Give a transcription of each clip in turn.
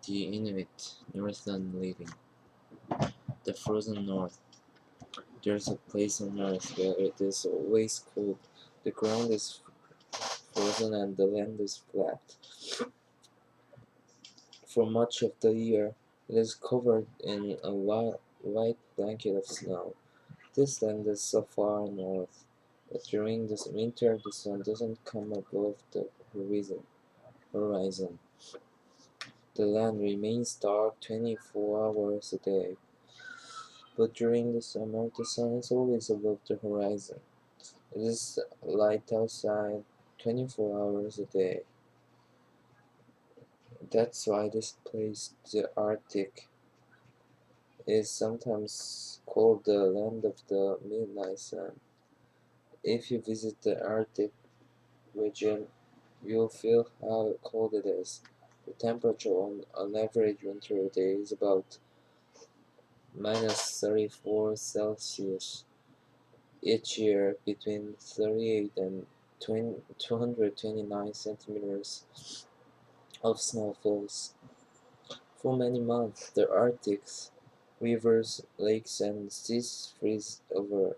The Inuit, Northland living. The frozen north. There's a place on earth where it is always cold. The ground is frozen and the land is flat. For much of the year, it is covered in a white blanket of snow. This land is so far north that during this winter the sun doesn't come above the horizon. The land remains dark 24 hours a day, but during the summer the sun is always above the horizon. It is light outside 24 hours a day. That's why this place, the Arctic, is sometimes called the land of the midnight sun. If you visit the Arctic region, you'll feel how cold it is. The temperature on an average winter day is about -34 Celsius. Each year, between 38 and 229 centimeters of snow falls. For many months, the Arctic's rivers, lakes, and seas freeze over.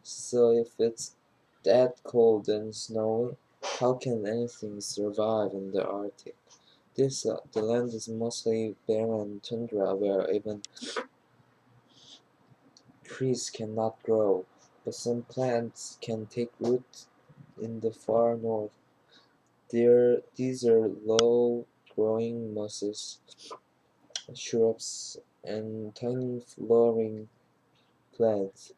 So if it's that cold and snowy, how can anything survive in the Arctic? The land is mostly barren tundra where even trees cannot grow, but some plants can take root in the far north. These are low-growing mosses, shrubs, and tiny flowering plants.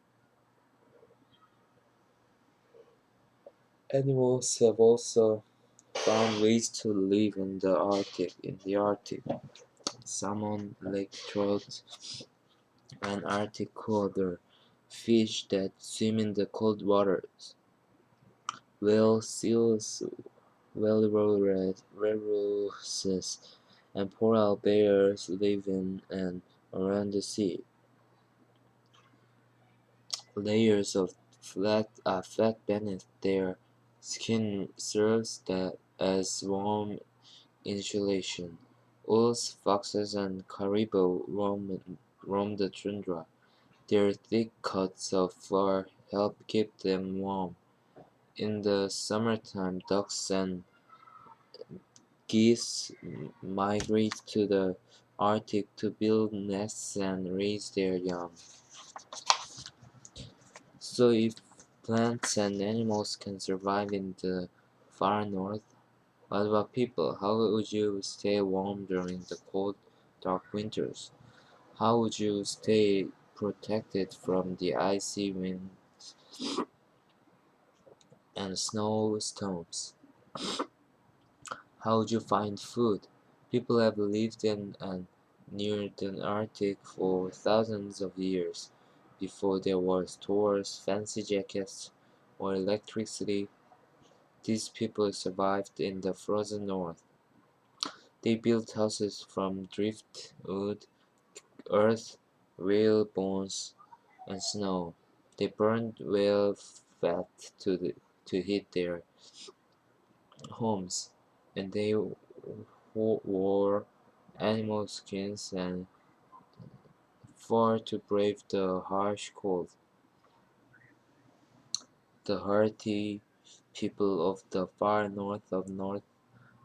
Animals have also found ways to live in the Arctic. Salmon, lake trout, and Arctic codder, fish that swim in the cold waters. Whales, seals, walruses, and polar bears live in and around the sea. Layers of fat beneath their skin serves as warm insulation. Wolves, foxes, and caribou roam the tundra. Their thick coats of fur help keep them warm. In the summertime, ducks and geese migrate to the Arctic to build nests and raise their young. So if plants and animals can survive in the far north, what about people? How would you stay warm during the cold, dark winters? How would you stay protected from the icy winds and snowstorms? How would you find food? People have lived in and near the Arctic for thousands of years. Before there were stores, fancy jackets, or electricity, these people survived in the frozen north. They built houses from driftwood, earth, whale bones, and snow. They burned whale fat to heat their homes, and they wore animal skins and fur to brave the harsh cold. The hardy people of the far north of North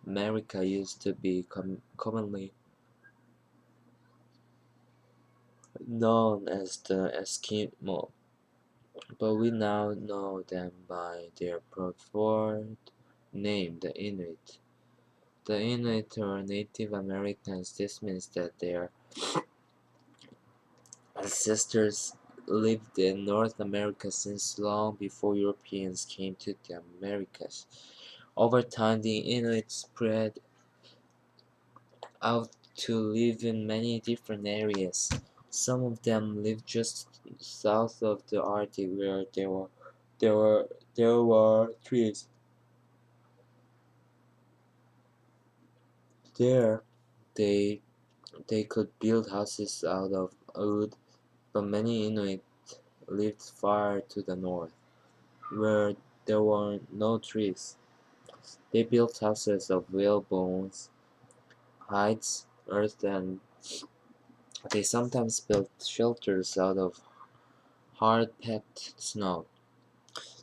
America used to be commonly known as the Eskimo, but we now know them by their preferred name, the Inuit. The Inuit are Native Americans. This means that their ancestors lived in North America since long before Europeans came to the Americas. Over time, the Inuit spread out to live in many different areas. Some of them lived just south of the Arctic, where there were trees. There, they they could build houses out of wood, but many Inuit lived far to the north, where there were no trees. They built houses of whale bones, hides, earth, and they sometimes built shelters out of hard-packed snow.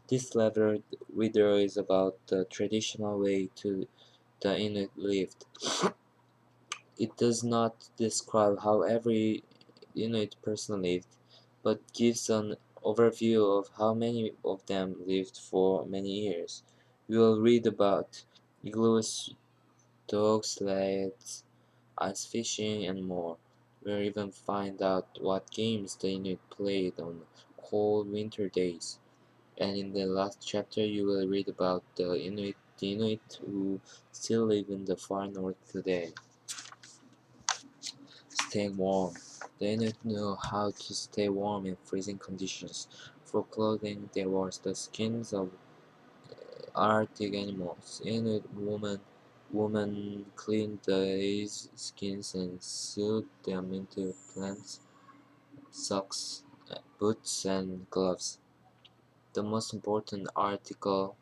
This letter reader is about the traditional way to the Inuit lived. It does not describe how every Inuit person lived, but gives an overview of how many of them lived for many years. We will read about igloos, dog sleds, ice fishing, and more. We'll even find out what games the Inuit played on cold winter days. And in the last chapter, you will read about the Inuit who still live in the far north today. Staying warm. The Inuit knew how to stay warm in freezing conditions. For clothing, there was the skins of Arctic animals. Inuit women cleaned these skins and sewed them into pants, socks, boots, and gloves. The most important article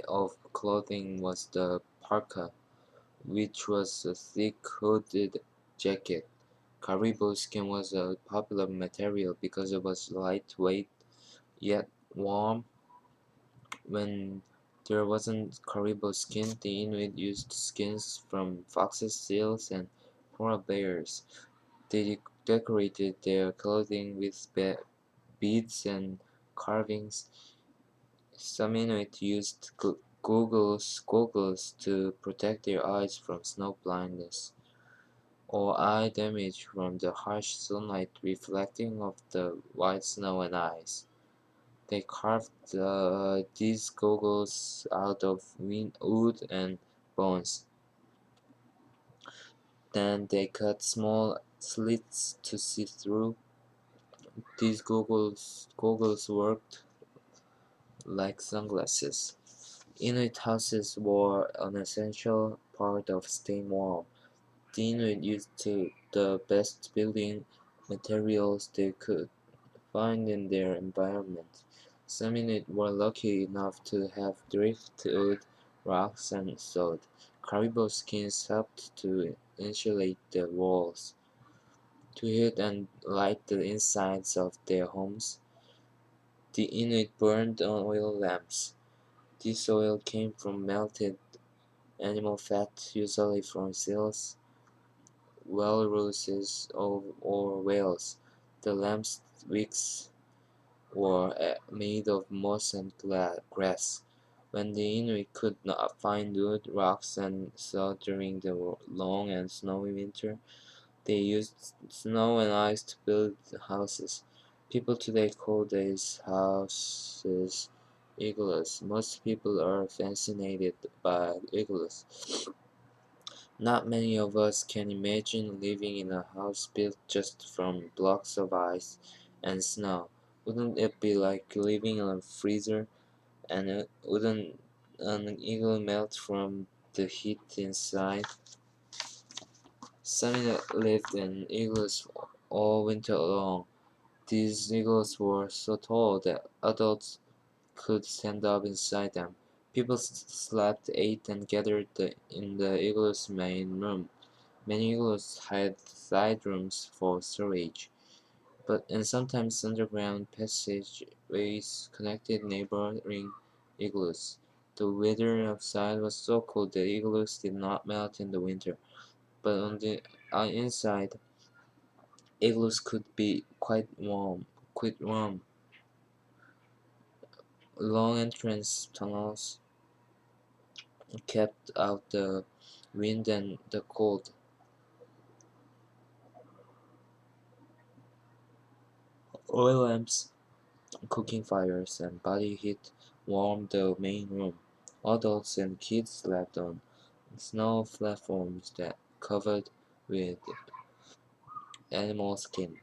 of clothing was the parka, which was a thick hooded jacket. Caribou skin was a popular material because it was lightweight yet warm. When there wasn't caribou skin, the Inuit used skins from foxes, seals, and polar bears. They decorated their clothing with beads and carvings. Some Inuit used goggles to protect their eyes from snow blindness or eye damage from the harsh sunlight reflecting off the white snow and ice. They carved these goggles out of wood and bones. Then they cut small slits to see through. These goggles worked like sunglasses. Inuit houses were an essential part of staying warm. The Inuit used the best building materials they could find in their environment. Some Inuit were lucky enough to have driftwood, rocks, and sod. Caribou skins helped to insulate the walls, to heat and light the insides of their homes. The Inuit burned oil lamps. This oil came from melted animal fat, usually from seals, walruses, or whales. The lamps' wicks were made of moss and grass. When the Inuit could not find wood, rocks, and sod during the long and snowy winter, they used snow and ice to build houses. People today call these houses igloos. Most people are fascinated by igloos. Not many of us can imagine living in a house built just from blocks of ice and snow. Wouldn't it be like living in a freezer? And wouldn't an igloo melt from the heat inside? Some lived in igloos all winter long. These igloos were so tall that adults could stand up inside them. People slept, ate, and gathered in the igloo's main room. Many igloos had side rooms for storage, and sometimes underground passageways connected neighboring igloos. The weather outside was so cold that igloos did not melt in the winter, but on the inside, igloos could be quite warm. Quite warm. Long entrance tunnels kept out the wind and the cold. Oil lamps, cooking fires, and body heat warmed the main room. Adults and kids slept on snow platforms that covered with animal skin.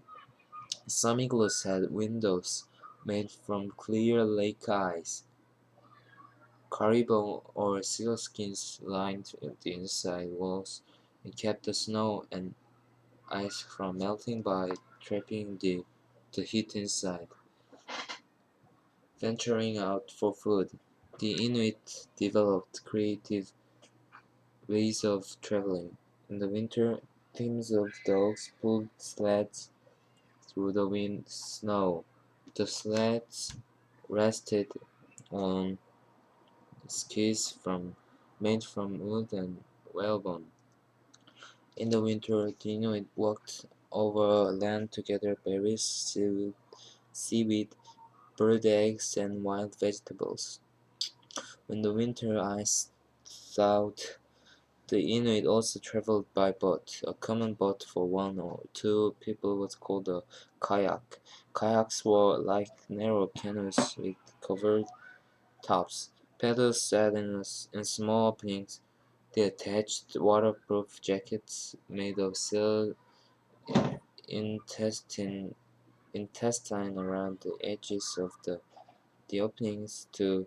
Some igloos had windows made from clear lake ice. Caribou or sealskins lined the inside walls and kept the snow and ice from melting by trapping the heat inside. Venturing out for food. The Inuit developed creative ways of traveling. In the winter, teams of dogs pulled sleds through the snow. The sleds rested on skis made from wood and whalebone. In the winter, the Inuit walked over land to gather berries, seaweed, bird eggs, and wild vegetables. When the winter ice thawed, the Inuit also traveled by boat. A common boat for one or two people was called a kayak. Kayaks were like narrow canoes with covered tops. Paddles sat in small openings. They attached waterproof jackets made of seal intestine around the edges of the openings to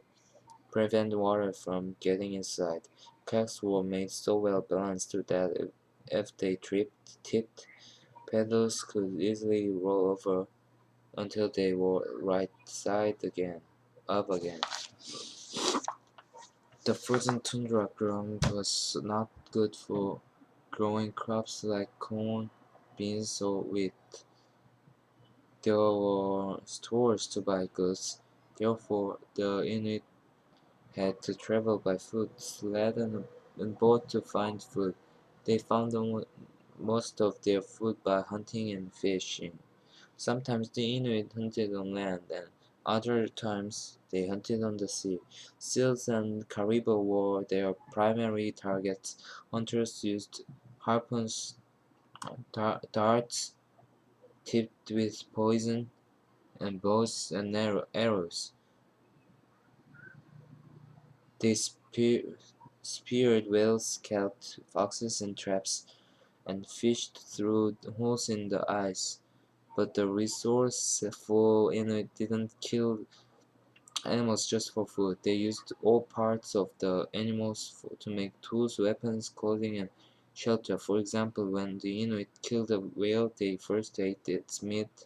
prevent water from getting inside. Kayaks were made so well balanced that if they tipped, paddles could easily roll over until they were right side up again. The frozen tundra ground was not good for growing crops like corn, beans, or wheat. There were stores to buy goods. Therefore, the Inuit had to travel by foot, sled, and boat to find food. They found most of their food by hunting and fishing. Sometimes the Inuit hunted on land, and other times they hunted on the sea. Seals and caribou were their primary targets. Hunters used harpoons, darts tipped with poison, and bows and arrows. They speared whales, scalped foxes and traps, and fished through holes in the ice. But the resourceful Inuit didn't kill animals just for food. They used all parts of the animals to make tools, weapons, clothing, and shelter. For example, when the Inuit killed a whale, they first ate its meat.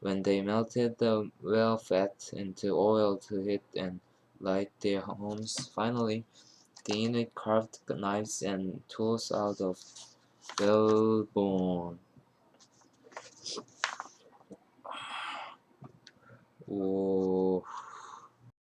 When they melted the whale fat into oil to heat and light their homes. Finally, the Inuit carved knives and tools out of whalebone. Whoa.